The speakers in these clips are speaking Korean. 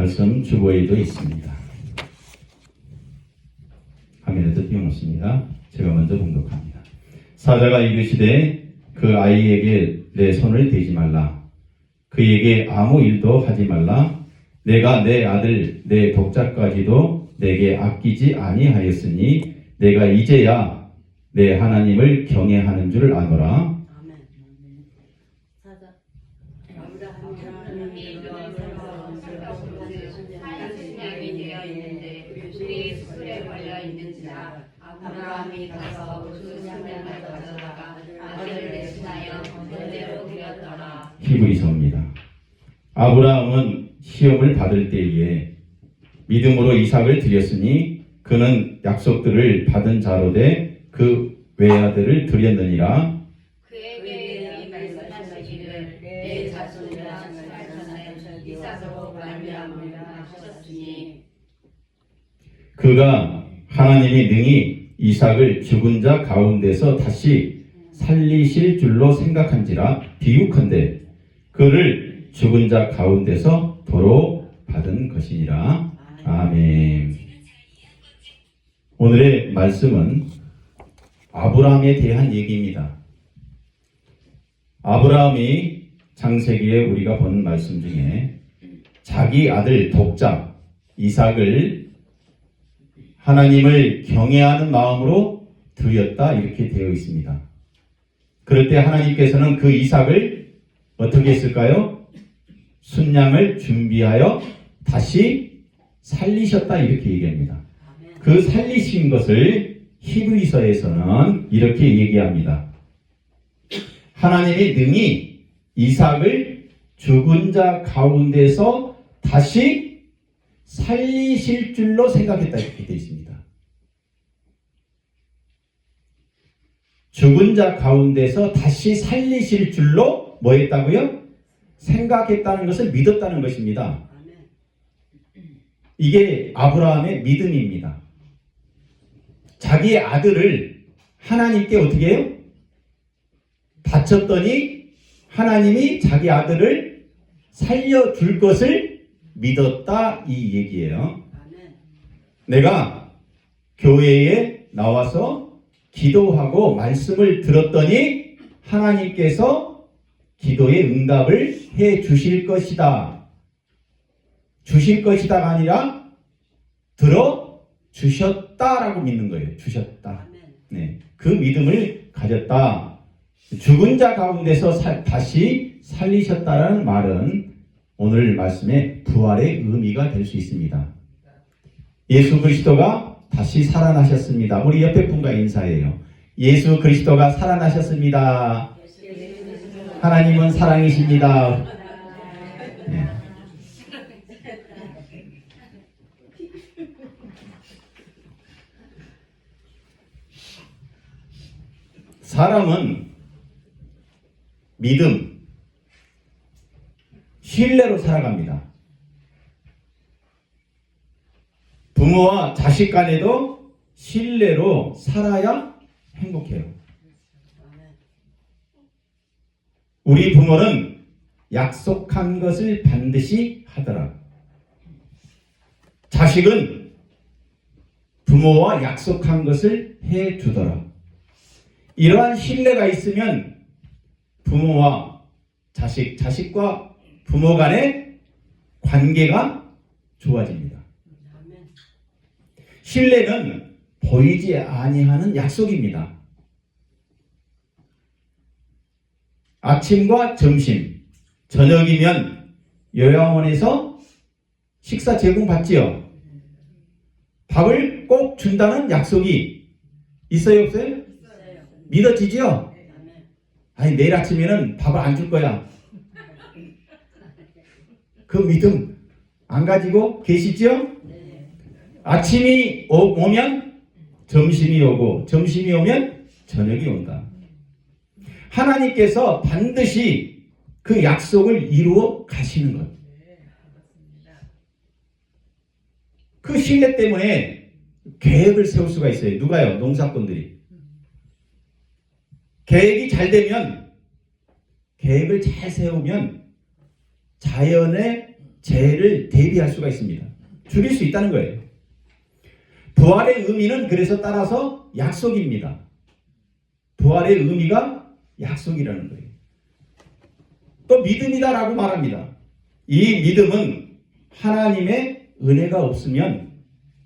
말씀 주보에도 있습니다. 화면에도 띄워놓습니다. 제가 먼저 봉독합니다. 사자가 이르시되 그 아이에게 내 손을 대지 말라. 그에게 아무 일도 하지 말라. 내가 내 아들 내 독자까지도 내게 아끼지 아니하였으니 내가 이제야 내 하나님을 경외하는 줄 아노라. 아브라함이 가서 그 산당을 가져다가 아들을 대신하여 번제로 드렸더라. 히브리서입니다. 아브라함은 시험을 받을 때에 믿음으로 이삭을 드렸으니 그는 약속들을 받은 자로 돼 그 외아들을 드렸느니라. 그에게 말씀하시기를 내 자손이라 말씀하여 이삭으로 말미암음을 하셨으니 그가 하나님이 능히 이삭을 죽은 자 가운데서 다시 살리실 줄로 생각한지라 비유컨대 그를 죽은 자 가운데서 도로 받은 것이니라. 아멘. 오늘의 말씀은 아브라함에 대한 얘기입니다. 아브라함이 창세기에 우리가 본 말씀 중에 자기 아들 독자 이삭을 하나님을 경외하는 마음으로 드렸다 이렇게 되어 있습니다. 그럴 때 하나님께서는 그 이삭을 어떻게 했을까요? 순양을 준비하여 다시 살리셨다 이렇게 얘기합니다. 그 살리신 것을 히브리서에서는 이렇게 얘기합니다. 하나님이 능히 이삭을 죽은 자 가운데서 다시 살리실 줄로 생각했다 이렇게 되어 있습니다. 죽은 자 가운데서 다시 살리실 줄로 뭐 했다고요? 생각했다는 것을 믿었다는 것입니다. 이게 아브라함의 믿음입니다. 자기의 아들을 하나님께 어떻게 해요? 바쳤더니 하나님이 자기 아들을 살려줄 것을 믿었다 이 얘기예요. 내가 교회에 나와서 기도하고 말씀을 들었더니 하나님께서 기도의 응답을 해 주실 것이다. 주실 것이다가 아니라 들어 주셨다라고 믿는 거예요. 주셨다. 네, 그 믿음을 가졌다. 죽은 자 가운데서 다시 살리셨다라는 말은 오늘 말씀의 부활의 의미가 될 수 있습니다. 예수 그리스도가 다시 살아나셨습니다. 우리 옆에 분과 인사해요. 예수 그리스도가 살아나셨습니다. 하나님은 사랑이십니다. 네. 사람은 믿음, 신뢰로 살아갑니다. 부모와 자식 간에도 신뢰로 살아야 행복해요. 우리 부모는 약속한 것을 반드시 하더라. 자식은 부모와 약속한 것을 해주더라. 이러한 신뢰가 있으면 부모와 자식, 자식과 부모 간의 관계가 좋아집니다. 신뢰는 보이지 아니하는 약속입니다. 아침과 점심, 저녁이면 요양원에서 식사 제공받지요. 밥을 꼭 준다는 약속이 있어요, 없어요? 믿어지죠? 아니 내일 아침에는 밥을 안 줄 거야. 그 믿음 안 가지고 계시죠? 아침이 오면 점심이 오고 점심이 오면 저녁이 온다. 하나님께서 반드시 그 약속을 이루어 가시는 것. 그 신뢰 때문에 계획을 세울 수가 있어요. 누가요? 농사꾼들이. 계획이 잘 되면, 계획을 잘 세우면 자연의 죄를 대비할 수가 있습니다. 줄일 수 있다는 거예요. 부활의 의미는 그래서 따라서 약속입니다. 부활의 의미가 약속이라는 거예요. 또 믿음이다라고 말합니다. 이 믿음은 하나님의 은혜가 없으면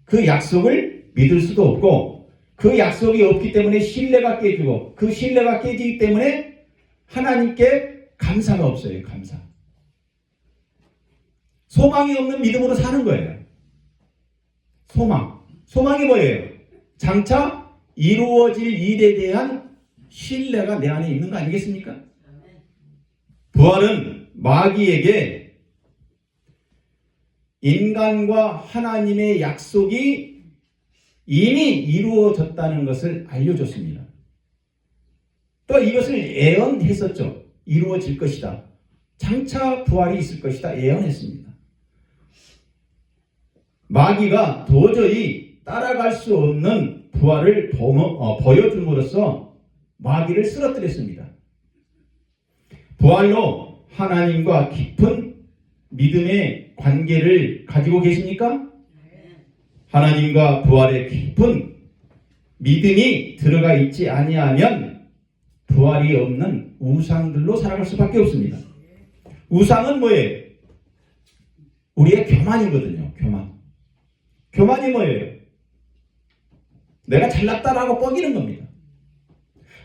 그 약속을 믿을 수도 없고, 그 약속이 없기 때문에 신뢰가 깨지고, 그 신뢰가 깨지기 때문에 하나님께 감사가 없어요. 감사. 소망이 없는 믿음으로 사는 거예요. 소망이 뭐예요? 장차 이루어질 일에 대한 신뢰가 내 안에 있는 거 아니겠습니까? 부활은 마귀에게 인간과 하나님의 약속이 이미 이루어졌다는 것을 알려줬습니다. 또 이것을 예언했었죠. 이루어질 것이다. 장차 부활이 있을 것이다. 예언했습니다. 마귀가 도저히 따라갈 수 없는 부활을 보여줌으로써 마귀를 쓰러뜨렸습니다. 부활로 하나님과 깊은 믿음의 관계를 가지고 계십니까? 하나님과 부활의 깊은 믿음이 들어가 있지 아니하면 부활이 없는 우상들로 살아갈 수밖에 없습니다. 우상은 뭐예요? 우리의 교만이거든요. 교만이 뭐예요? 내가 잘났다라고 뻐기는 겁니다.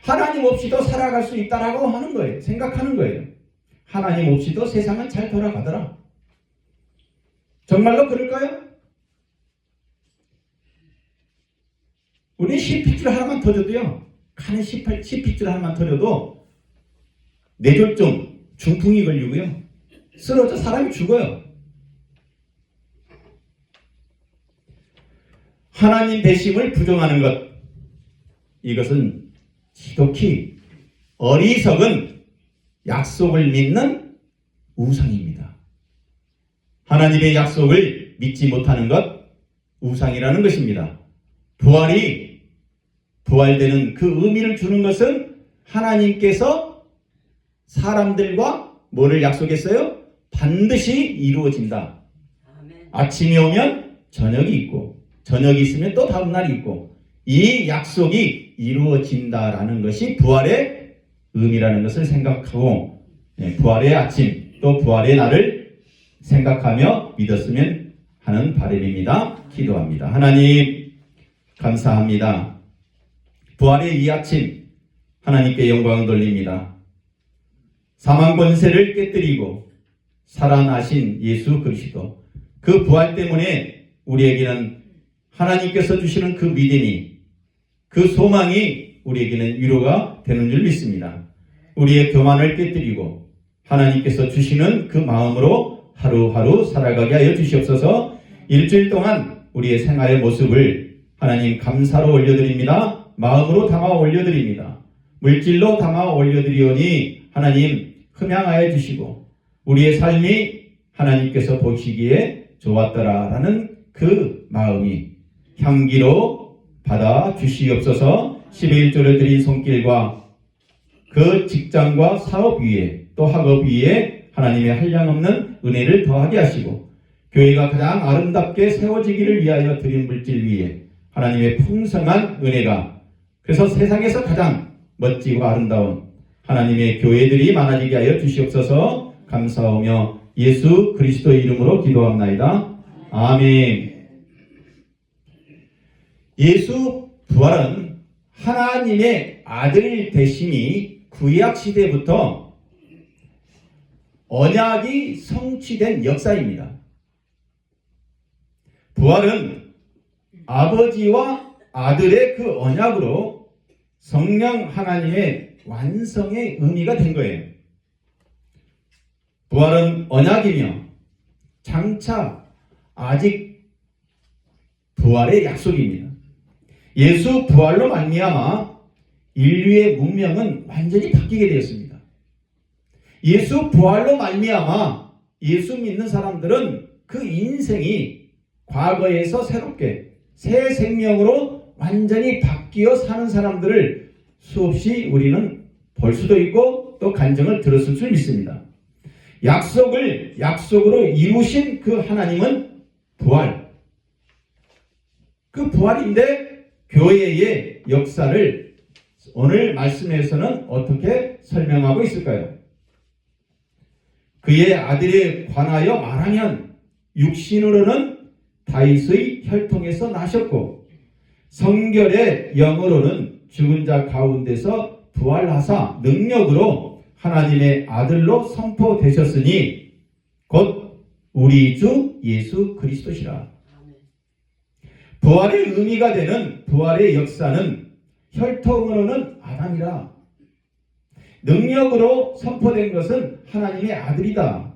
하나님 없이도 살아갈 수 있다라고 하는 거예요. 생각하는 거예요. 하나님 없이도 세상은 잘 돌아가더라. 정말로 그럴까요? 우리 CP줄 하나만 터져도요, 칸에 CP줄 하나만 터져도 뇌졸중, 중풍이 걸리고요, 쓰러져 사람이 죽어요. 하나님 되심을 부정하는 것, 이것은 지독히 어리석은 약속을 믿는 우상입니다. 하나님의 약속을 믿지 못하는 것, 우상이라는 것입니다. 부활되는 그 의미를 주는 것은 하나님께서 사람들과 뭐를 약속했어요? 반드시 이루어진다. 아침이 오면 저녁이 있고, 저녁이 있으면 또 다음 날이 있고, 이 약속이 이루어진다라는 것이 부활의 의미라는 것을 생각하고, 부활의 아침 또 부활의 날을 생각하며 믿었으면 하는 바람입니다. 기도합니다. 하나님 감사합니다. 부활의 이 아침 하나님께 영광을 돌립니다. 사망 권세를 깨뜨리고 살아나신 예수 그리스도, 그 부활 때문에 우리에게는 하나님께서 주시는 그 믿음이, 그 소망이 우리에게는 위로가 되는 줄 믿습니다. 우리의 교만을 깨뜨리고 하나님께서 주시는 그 마음으로 하루하루 살아가게 하여 주시옵소서. 일주일 동안 우리의 생활의 모습을 하나님 감사로 올려드립니다. 마음으로 담아 올려드립니다. 물질로 담아 올려드리오니 하나님 흠양하여 주시고 우리의 삶이 하나님께서 보시기에 좋았더라라는 그 마음이 향기로 받아 주시옵소서. 11조를 드린 손길과 그 직장과 사업 위에 또 학업 위에 하나님의 한량없는 은혜를 더하게 하시고, 교회가 가장 아름답게 세워지기를 위하여 드린 물질 위에 하나님의 풍성한 은혜가, 그래서 세상에서 가장 멋지고 아름다운 하나님의 교회들이 많아지게 하여 주시옵소서. 감사하며 예수 그리스도의 이름으로 기도합나이다. 아멘. 예수 부활은 하나님의 아들 되심이 구약 시대부터 언약이 성취된 역사입니다. 부활은 아버지와 아들의 그 언약으로 성령 하나님의 완성의 의미가 된 거예요. 부활은 언약이며 장차 아직 부활의 약속입니다. 예수 부활로 말미암아 인류의 문명은 완전히 바뀌게 되었습니다. 예수 부활로 말미암아 예수 믿는 사람들은 그 인생이 과거에서 새롭게 새 생명으로 완전히 바뀌어 사는 사람들을 수없이 우리는 볼 수도 있고 또 간증을 들었을 줄 믿습니다. 약속으로 이루신 그 하나님은 부활. 그 부활인데 교회의 역사를 오늘 말씀에서는 어떻게 설명하고 있을까요? 그의 아들에 관하여 말하면 육신으로는 다윗의 혈통에서 나셨고 성결의 영으로는 죽은 자 가운데서 부활하사 능력으로 하나님의 아들로 선포되셨으니 곧 우리 주 예수 그리스도시라. 부활의 의미가 되는 부활의 역사는 혈통으로는 아담이라. 능력으로 선포된 것은 하나님의 아들이다.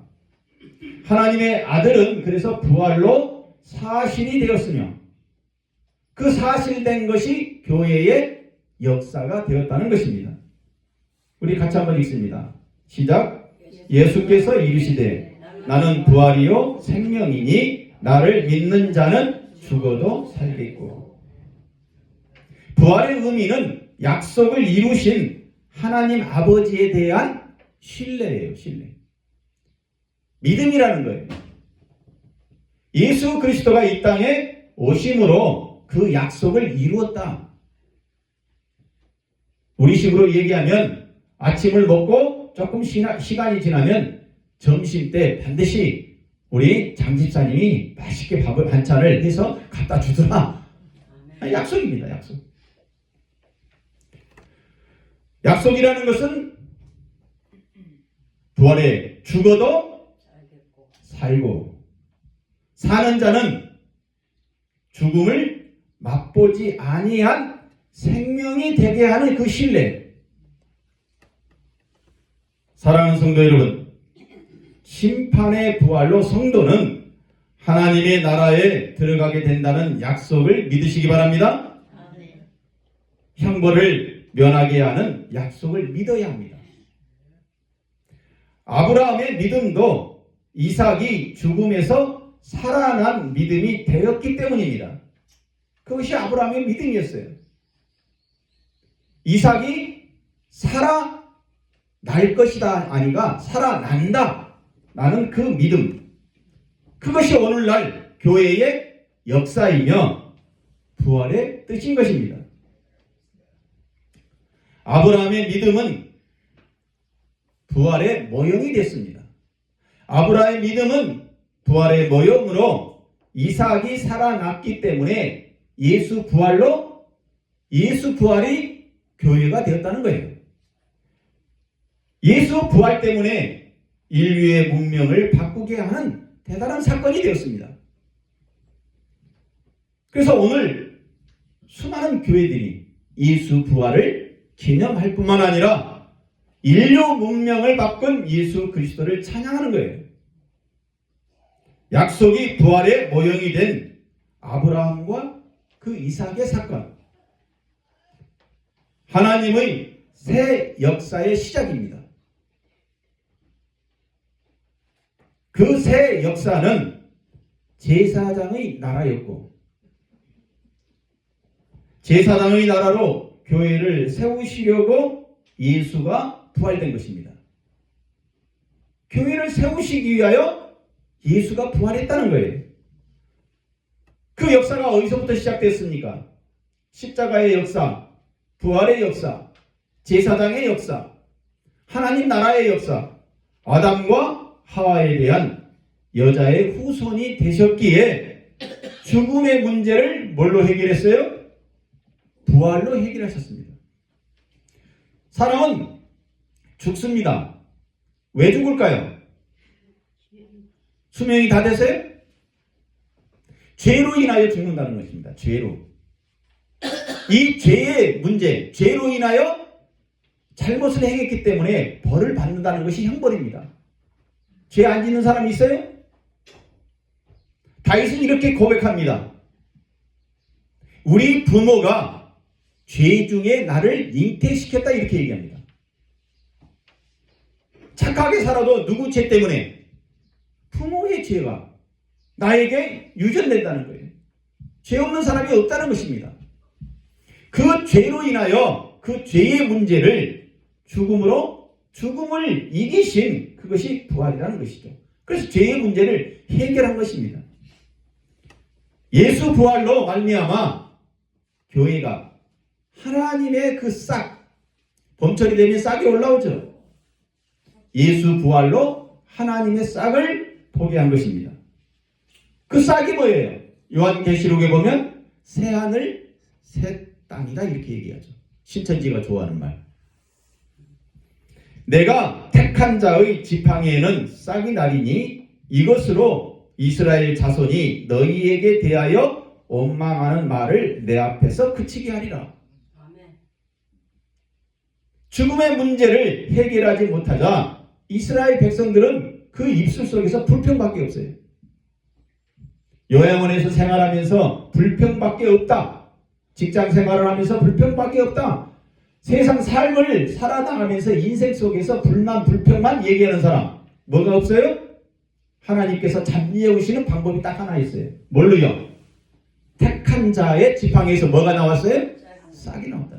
하나님의 아들은 그래서 부활로 사실이 되었으며 그 사실된 것이 교회의 역사가 되었다는 것입니다. 우리 같이 한번 읽습니다. 시작. 예수께서 이르시되 나는 부활이요 생명이니 나를 믿는 자는 죽어도 살겠고. 부활의 의미는 약속을 이루신 하나님 아버지에 대한 신뢰예요. 신뢰. 믿음이라는 거예요. 예수 그리스도가 이 땅에 오심으로 그 약속을 이루었다. 우리식으로 얘기하면 아침을 먹고 조금 시간이 지나면 점심 때 반드시 우리 장집사님이 맛있게 반찬을 해서 갖다 주더라. 약속입니다. 약속. 약속이라는 것은 부활에 죽어도 살고 사는 자는 죽음을 맛보지 아니한 생명이 되게 하는 그 신뢰. 사랑하는 성도 여러분, 심판의 부활로 성도는 하나님의 나라에 들어가게 된다는 약속을 믿으시기 바랍니다. 형벌을 면하게 하는 약속을 믿어야 합니다. 아브라함의 믿음도 이삭이 죽음에서 살아난 믿음이 되었기 때문입니다. 그것이 아브라함의 믿음이었어요. 이삭이 살아날 것이다 아니가 살아난다 라는 그 믿음, 그것이 오늘날 교회의 역사이며 부활의 뜻인 것입니다. 아브라함의 믿음은 부활의 모형이 됐습니다. 아브라함의 믿음은 부활의 모형으로 이삭이 살아났기 때문에 예수 부활이 교회가 되었다는 거예요. 예수 부활 때문에 인류의 문명을 바꾸게 하는 대단한 사건이 되었습니다. 그래서 오늘 수많은 교회들이 예수 부활을 기념할 뿐만 아니라 인류 문명을 바꾼 예수 그리스도를 찬양하는 거예요. 약속이 부활의 모형이 된 아브라함과 그 이삭의 사건, 하나님의 새 역사의 시작입니다. 그 새 역사는 제사장의 나라였고 제사장의 나라로 교회를 세우시려고 예수가 부활된 것입니다. 교회를 세우시기 위하여 예수가 부활했다는 거예요. 그 역사가 어디서부터 시작됐습니까? 십자가의 역사, 부활의 역사, 제사장의 역사, 하나님 나라의 역사, 아담과 하와에 대한 여자의 후손이 되셨기에 죽음의 문제를 뭘로 해결했어요? 부활로 해결하셨습니다. 사람은 죽습니다. 왜 죽을까요? 수명이 다 됐어요? 죄로 인하여 죽는다는 것입니다. 죄로. 이 죄의 문제, 죄로 인하여 잘못을 행했기 때문에 벌을 받는다는 것이 형벌입니다. 죄 안 짓는 사람이 있어요? 다윗은 이렇게 고백합니다. 우리 부모가 죄 중에 나를 잉태시켰다 이렇게 얘기합니다. 착하게 살아도 누구 죄 때문에? 부모의 죄가 나에게 유전된다는 거예요. 죄 없는 사람이 없다는 것입니다. 그 죄로 인하여 그 죄의 문제를 죽음으로 죽음을 이기신 그것이 부활이라는 것이죠. 그래서 죄의 문제를 해결한 것입니다. 예수 부활로 말미암아 교회가 하나님의 그 싹, 봄철이 되면 싹이 올라오죠. 예수 부활로 하나님의 싹을 보게 한 것입니다. 그 싹이 뭐예요? 요한계시록에 보면 새 하늘 새 땅이다 이렇게 얘기하죠. 신천지가 좋아하는 말. 내가 택한 자의 지팡이에는 싹이 나리니 이것으로 이스라엘 자손이 너희에게 대하여 원망하는 말을 내 앞에서 그치게 하리라. 죽음의 문제를 해결하지 못하자 이스라엘 백성들은 그 입술 속에서 불평밖에 없어요. 요양원에서 생활하면서 불평밖에 없다. 직장 생활을 하면서 불평밖에 없다. 세상 삶을 살아나가면서 인생 속에서 불만 불평만 얘기하는 사람 뭐가 없어요? 하나님께서 잡내우시는 방법이 딱 하나 있어요. 뭘로요? 택한 자의 지팡이에서 뭐가 나왔어요? 싹이 나왔다.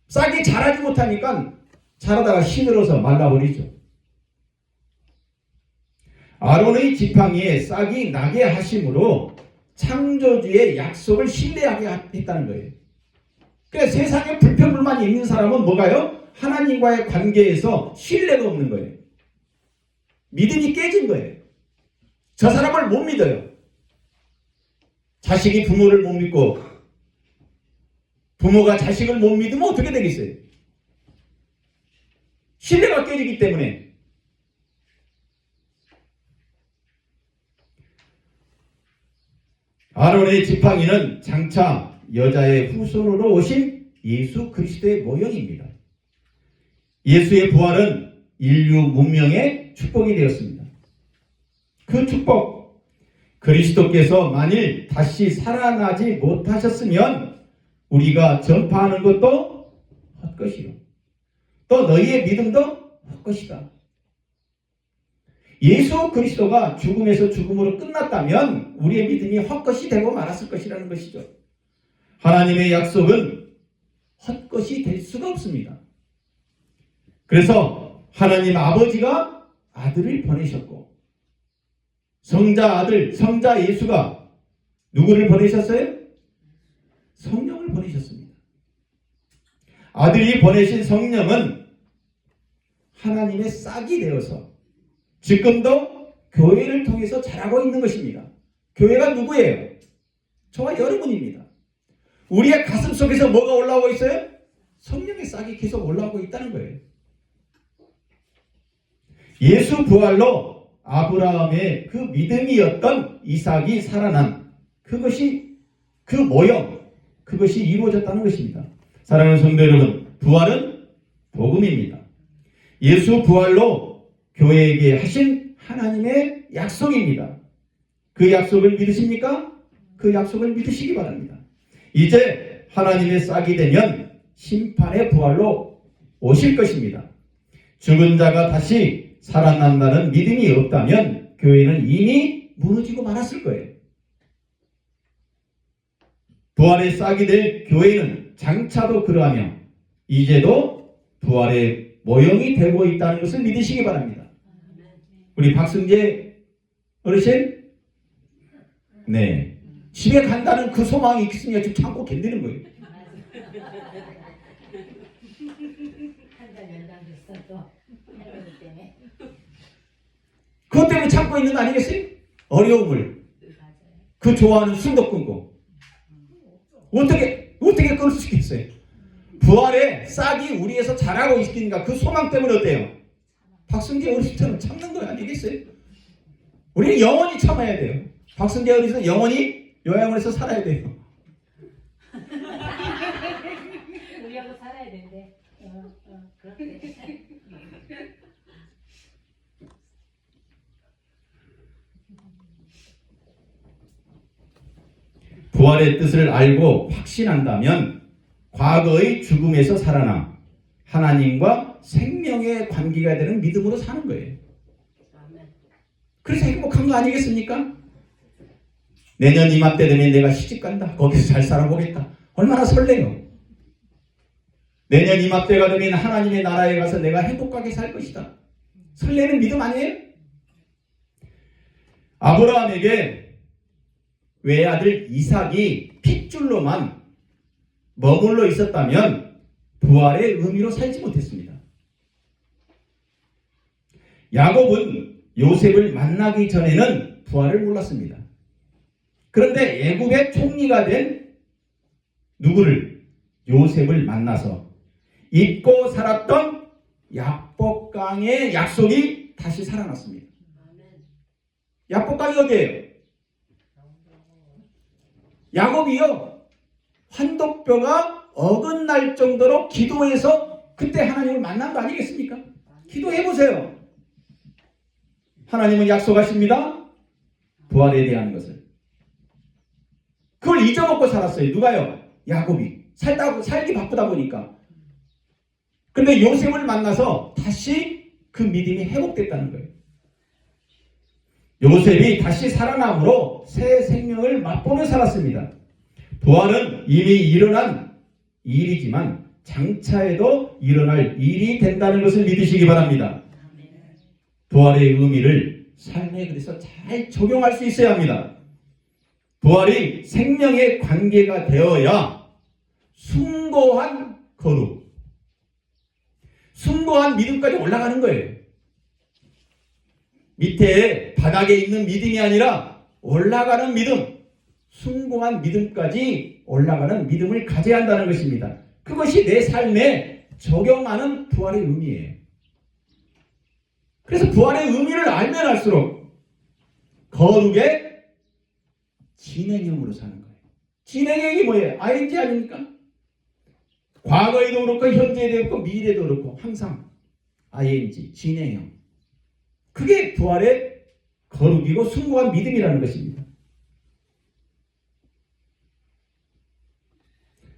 싹이 자라지 못하니까 자라다가 시들어서 말라버리죠. 아론의 지팡이에 싹이 나게 하심으로 창조주의 약속을 신뢰하게 했다는 거예요. 그러니까 세상에 불평불만이 있는 사람은 뭐가요? 하나님과의 관계에서 신뢰가 없는 거예요. 믿음이 깨진 거예요. 저 사람을 못 믿어요. 자식이 부모를 못 믿고 부모가 자식을 못 믿으면 어떻게 되겠어요? 신뢰가 깨지기 때문에. 아론의 지팡이는 장차 여자의 후손으로 오신 예수 그리스도의 모형입니다. 예수의 부활은 인류 문명의 축복이 되었습니다. 그 축복, 그리스도께서 만일 다시 살아나지 못하셨으면 우리가 전파하는 것도 헛것이요. 또 너희의 믿음도 헛것이다. 예수 그리스도가 죽음에서 죽음으로 끝났다면 우리의 믿음이 헛것이 되고 말았을 것이라는 것이죠. 하나님의 약속은 헛것이 될 수가 없습니다. 그래서 하나님 아버지가 아들을 보내셨고 성자 아들, 성자 예수가 누구를 보내셨어요? 성령을 보내셨습니다. 아들이 보내신 성령은 하나님의 싹이 되어서 지금도 교회를 통해서 자라고 있는 것입니다. 교회가 누구예요? 저와 여러분입니다. 우리의 가슴 속에서 뭐가 올라오고 있어요? 성령의 싹이 계속 올라오고 있다는 거예요. 예수 부활로 아브라함의 그 믿음이었던 이삭이 살아난 그것이 그 모형, 그것이 이루어졌다는 것입니다. 사랑하는 성도 여러분, 부활은 복음입니다. 예수 부활로 교회에게 하신 하나님의 약속입니다. 그 약속을 믿으십니까? 그 약속을 믿으시기 바랍니다. 이제 하나님의 싹이 되면 심판의 부활로 오실 것입니다. 죽은 자가 다시 살아난다는 믿음이 없다면 교회는 이미 무너지고 말았을 거예요. 부활의 싹이 될 교회는 장차도 그러하며 이제도 부활의 모형이 되고 있다는 것을 믿으시기 바랍니다. 우리 박승재 어르신? 네. 집에 간다는 그 소망이 있으니까 지금 참고 견디는 거예요. 그것 때문에 참고 있는 거 아니겠어요? 어려움을. 그 좋아하는 술도 끊고. 어떻게 끊을 수 있겠어요? 부활의 싹이 우리에서 자라고 있으니까 그 소망 때문에 어때요? 박승재 어르신처럼 참는 거 아니겠어요? 우리는 영원히 참아야 돼요. 박승재 어르신은 영원히 요양원에서 살아야 돼요. 우리하고 살아야 된대. 그렇게. 부활의 뜻을 알고 확신한다면 과거의 죽음에서 살아나 하나님과 생명의 관계가 되는 믿음으로 사는 거예요. 그래서 행복한 거 아니겠습니까? 내년 이맘때 되면 내가 시집 간다. 거기서 잘 살아보겠다. 얼마나 설레요. 내년 이맘때가 되면 하나님의 나라에 가서 내가 행복하게 살 것이다. 설레는 믿음 아니에요? 아브라함에게 외아들 이삭이 핏줄로만 머물러 있었다면 부활의 의미로 살지 못했습니다. 야곱은 요셉을 만나기 전에는 부활을 몰랐습니다. 그런데 애굽의 총리가 된 누구를? 요셉을 만나서 잊고 살았던 야복강의 약속이 다시 살아났습니다. 야복강이 어디예요? 야곱이요, 환독뼈가 어긋날 정도로 기도해서 그때 하나님을 만난 거 아니겠습니까? 기도해보세요. 하나님은 약속하십니다. 부활에 대한 것을. 그걸 잊어먹고 살았어요. 누가요? 야곱이. 살기 바쁘다 보니까. 근데 요셉을 만나서 다시 그 믿음이 회복됐다는 거예요. 요셉이 다시 살아남으로 새 생명을 맛보며 살았습니다. 부활은 이미 일어난 일이지만 장차에도 일어날 일이 된다는 것을 믿으시기 바랍니다. 부활의 의미를 삶에 그래서 잘 적용할 수 있어야 합니다. 부활이 생명의 관계가 되어야 숭고한 거룩, 숭고한 믿음까지 올라가는 거예요. 밑에 바닥에 있는 믿음이 아니라 올라가는 믿음, 숭고한 믿음까지 올라가는 믿음을 가져야 한다는 것입니다. 그것이 내 삶에 적용하는 부활의 의미예요. 그래서 부활의 의미를 알면 알수록 거룩의 진행형으로 사는 거예요. 진행형이 뭐예요? ing 아닙니까? 과거에도 그렇고 현재에도 그렇고 미래에도 그렇고 항상 ing, 진행형. 그게 부활의 거룩이고 숭고한 믿음이라는 것입니다.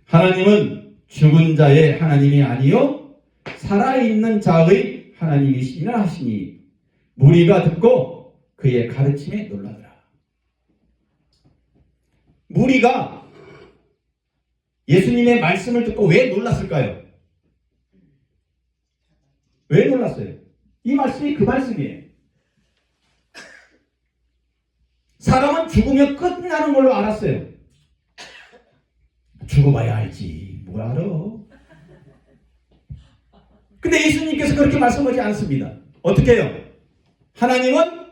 하나님은 죽은 자의 하나님이 아니요 살아있는 자의 하나님이시니라 하시니 무리가 듣고 그의 가르침에 놀라더라. 무리가 예수님의 말씀을 듣고 왜 놀랐을까요? 왜 놀랐어요? 이 말씀이 그 말씀이에요. 사람은 죽으면 끝나는 걸로 알았어요. 죽어봐야 알지. 뭘 알아? 근데 예수님께서 그렇게 말씀하지 않습니다. 어떻게 해요? 하나님은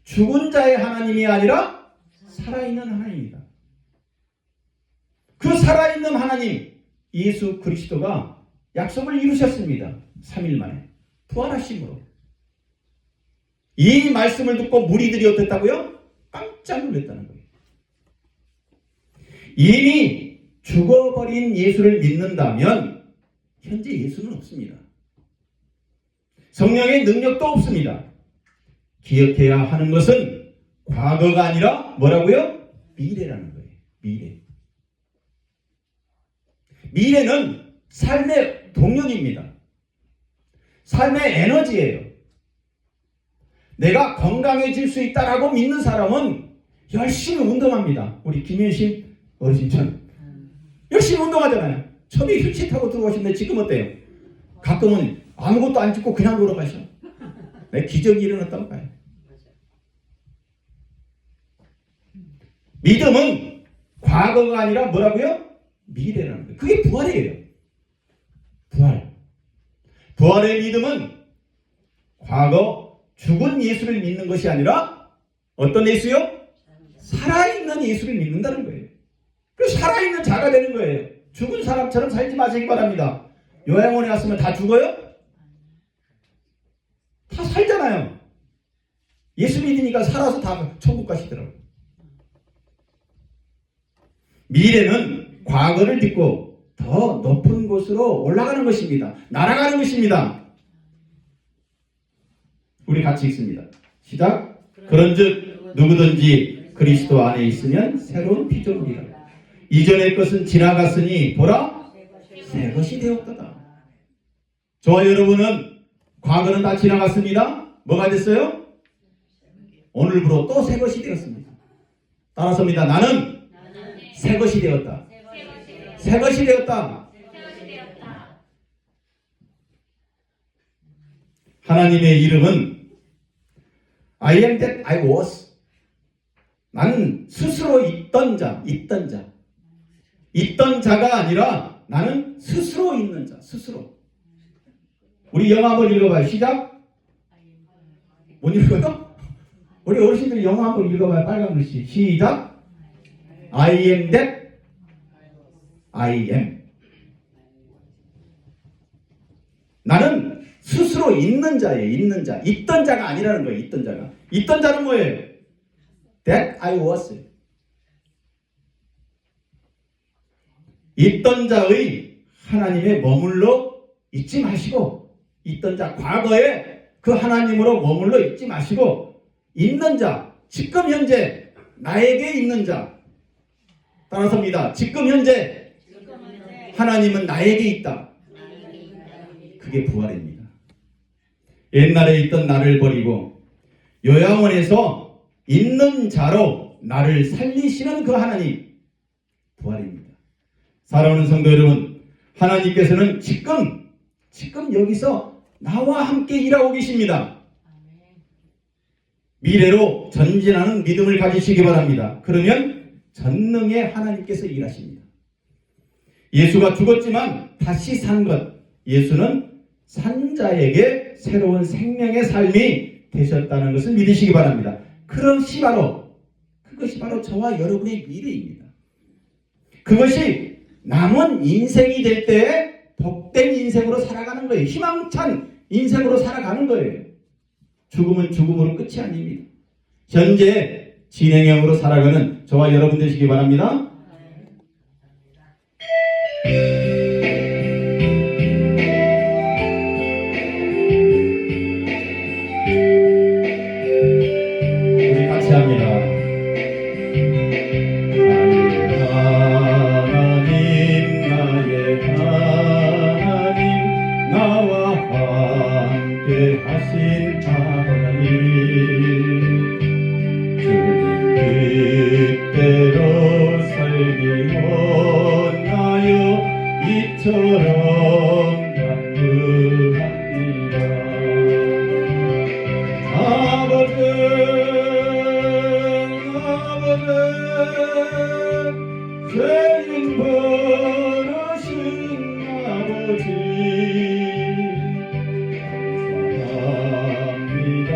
죽은 자의 하나님이 아니라 살아있는 하나님입니다. 그 살아있는 하나님 예수 그리스도가 약속을 이루셨습니다. 3일 만에 부활하심으로. 이 말씀을 듣고 무리들이 어땠다고요? 깜짝 놀랐다는 거예요. 이미 죽어버린 예수를 믿는다면 현재 예수는 없습니다. 성령의 능력도 없습니다. 기억해야 하는 것은 과거가 아니라 뭐라고요? 미래라는 거예요. 미래. 미래는 삶의 동력입니다. 삶의 에너지예요. 내가 건강해질 수 있다라고 믿는 사람은 열심히 운동합니다. 우리 김윤신 어르신처럼 열심히 운동하잖아요. 처음에 휠체어 타고 들어오셨는데 지금 어때요? 가끔은 아무것도 안 찍고 그냥 걸어가셔. 내 기적이 일어났다고 봐요. 믿음은 과거가 아니라 뭐라고요? 미래라는 거예요. 그게 부활이에요. 부활. 부활의 믿음은 과거 죽은 예수를 믿는 것이 아니라 어떤 예수요? 살아있는 예수를 믿는다는 거예요. 그래서 살아있는 자가 되는 거예요. 죽은 사람처럼 살지 마시기 바랍니다. 요양원에 갔으면 다 죽어요? 다 살잖아요. 예수 믿으니까 살아서 다 천국 가시더라고요. 미래는 과거를 딛고 더 높은 곳으로 올라가는 것입니다. 날아가는 것입니다. 우리 같이 읽습니다. 시작. 그런즉 누구든지 그리스도 안에 있으면 새로운 피조물이라. 이전의 것은 지나갔으니 보라 새 것이 되었도다. 저와 여러분은 과거는 다 지나갔습니다. 뭐가 됐어요? 오늘부로 또 새 것이 되었습니다. 따라서입니다. 나는 새 것이 되었다. 새 것이 되었다. 하나님의 이름은 I am that I was. 나는 스스로 있던 자, 있던 자가 아니라 나는 스스로 있는 자, 스스로. 우리 영어 한번 읽어봐요. 시작. 못 읽어요? 우리 어르신들 영어 한번 읽어봐요. 빨간 글씨. 시작. I am that I am. 나는 스스로 있는 자예요. 있는 자. 있던 자가 아니라는 거예요. 있던 자가. 있던 자는 뭐예요? That I was. 있던 자의 하나님에 머물러 있지 마시고, 있던 자 과거에 그 하나님으로 머물러 있지 마시고, 있는 자, 지금 현재 나에게 있는 자. 따라서입니다. 지금 현재 하나님은 나에게 있다. 그게 부활입니다. 옛날에 있던 나를 버리고 요양원에서 있는 자로 나를 살리시는 그 하나님, 부활입니다. 사랑하는 성도 여러분, 하나님께서는 지금 여기서 나와 함께 일하고 계십니다. 미래로 전진하는 믿음을 가지시기 바랍니다. 그러면 전능의 하나님께서 일하십니다. 예수가 죽었지만 다시 산 것, 예수는 산 자에게 새로운 생명의 삶이 되셨다는 것을 믿으시기 바랍니다. 그것이 바로 저와 여러분의 미래입니다. 그것이 남은 인생이 될 때에 복된 인생으로 살아가는 거예요. 희망찬 인생으로 살아가는 거예요. 죽음은 죽음으로 끝이 아닙니다. 현재 진행형으로 살아가는 저와 여러분 되시기 바랍니다. 우리 같이 합니다. 나의 하나님, 나와 함께 하신 하나님, 주님 뜻대로 살기 원하여 이처럼 간구합니다. 아버지, 죄인 버러신 아버지, 감사합니다.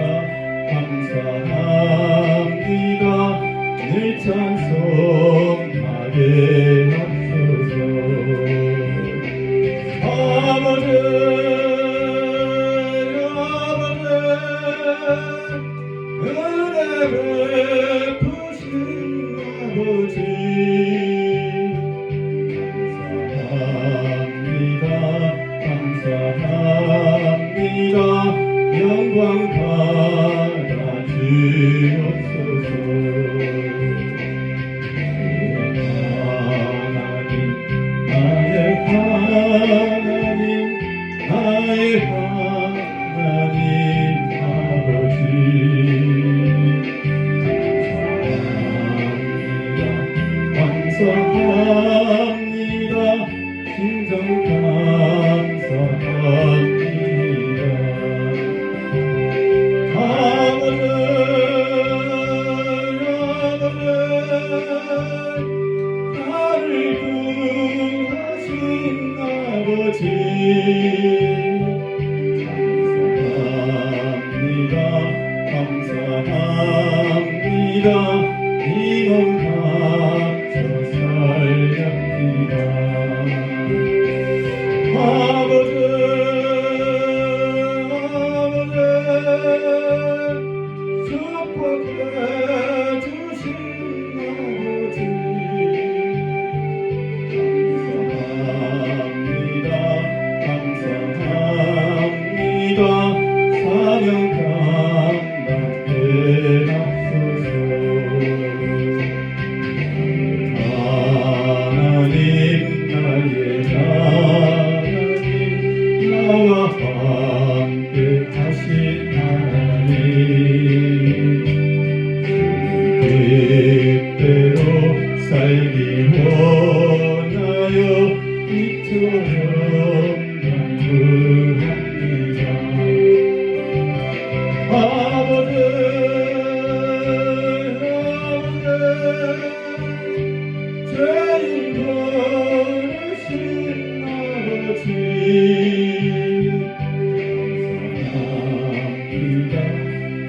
늘 찬송하게 하소서. 아버지, 은혜 베푸신 아버지, 감사합니다. 영광 받아 주옵소서. 나의 하나님 아버지, 감사합니다. 진정 감사합니다.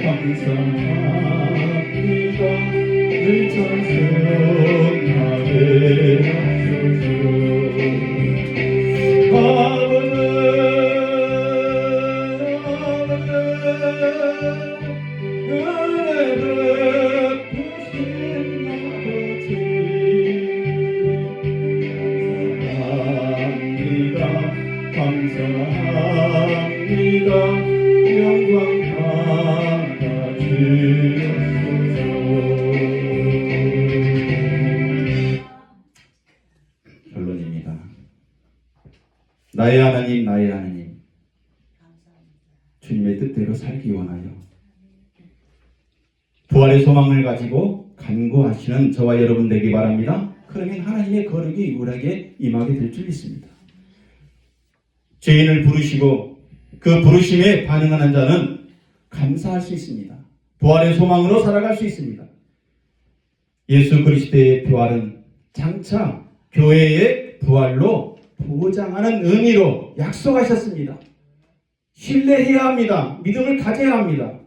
감사합니다. 늘 찬송하게 감사합니다. 영광 받아주옵소서. 결론입니다. 나의 하나님, 나의 하나님, 주님의 뜻대로 살기 원하여 부활의 소망을 가지고 간구하시는 저와 여러분 되기 바랍니다. 그러면 하나님의 거룩이 우리에게 임하게 될 줄 믿습니다. 죄인을 부르시고 그 부르심에 반응하는 자는 감사할 수 있습니다. 부활의 소망으로 살아갈 수 있습니다. 예수 그리스도의 부활은 장차 교회의 부활로 보장하는 의미로 약속하셨습니다. 신뢰해야 합니다. 믿음을 가져야 합니다.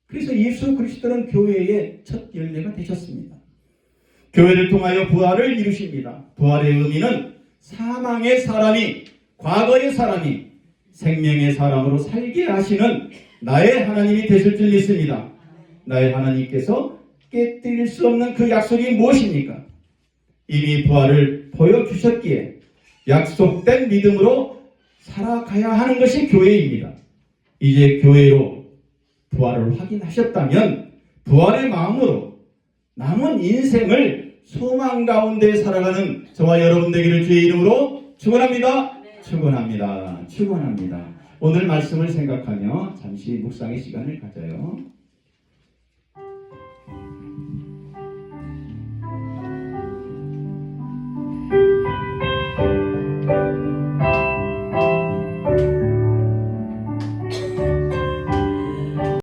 그래서 예수 그리스도는 교회의 첫 열매가 되셨습니다. 교회를 통하여 부활을 이루십니다. 부활의 의미는 사망의 사람이, 과거의 사람이 생명의 사람으로 살게 하시는 나의 하나님이 되실 줄 믿습니다. 나의 하나님께서 깨뜨릴 수 없는 그 약속이 무엇입니까? 이미 부활을 보여주셨기에 약속된 믿음으로 살아가야 하는 것이 교회입니다. 이제 교회로 부활을 확인하셨다면 부활의 마음으로 남은 인생을 소망 가운데 살아가는 저와 여러분 되기를 주의 이름으로 축원합니다. 축원합니다. 축원합니다. 오늘 말씀을 생각하며 잠시 묵상의 시간을 가져요.